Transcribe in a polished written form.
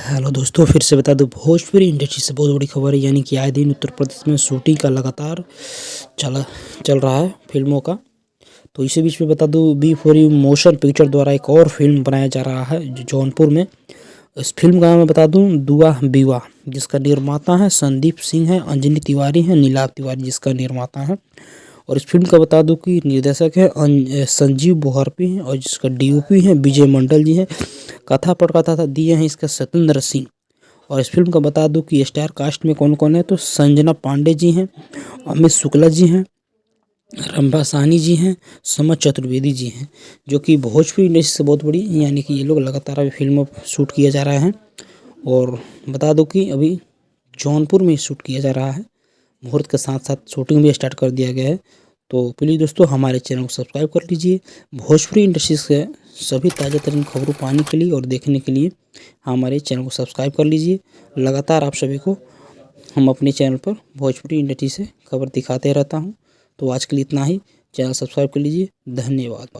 Hello दोस्तों, फिर से बता दूं भोजपुरी इंडस्ट्री से बहुत बड़ी खबर है। यानी कि आए दिन उत्तर प्रदेश में शूटिंग का लगातार चल रहा है फिल्मों का। तो इसी बीच में बता दूं B4U मोशन पिक्चर द्वारा एक और फिल्म बनाया जा रहा है जौनपुर में। इस फिल्म का नाम मैं बता दूं दुआ बीवा, जिसका निर्माता है संदीप सिंह है, अंजनी तिवारी है, नीलाभ तिवारी जिसका निर्माता है। और इस फिल्म का बता दूं कि निर्देशक है संजीव बोहरपी हैं और जिसका DOP है विजय मंडल जी हैं। कथा पटकथा दिए हैं इसका सत्येंद्र सिंह। और इस फिल्म का बता दूं कि स्टार कास्ट में कौन कौन है, तो संजना पांडे जी हैं, अमित शुक्ला जी हैं, रंभा साहनी जी हैं, समझ चतुर्वेदी जी हैं, जो कि भोजपुरी इंडस्ट्री से बहुत बड़ी, यानी कि ये लोग लगातार अभी फिल्म शूट किया जा रहा है। और बता दो कि अभी जौनपुर में शूट किया जा रहा है। मुहूर्त के साथ साथ शूटिंग भी स्टार्ट कर दिया गया है। तो प्लीज़ दोस्तों हमारे चैनल को सब्सक्राइब कर लीजिए। भोजपुरी इंडस्ट्री से सभी ताज़ा तरीन खबरों पाने के लिए और देखने के लिए हमारे चैनल को सब्सक्राइब कर लीजिए। लगातार आप सभी को हम अपने चैनल पर भोजपुरी इंडस्ट्री से खबर दिखाते रहता हूं। तो आज के लिए इतना ही। चैनल सब्सक्राइब कर लीजिए। धन्यवाद।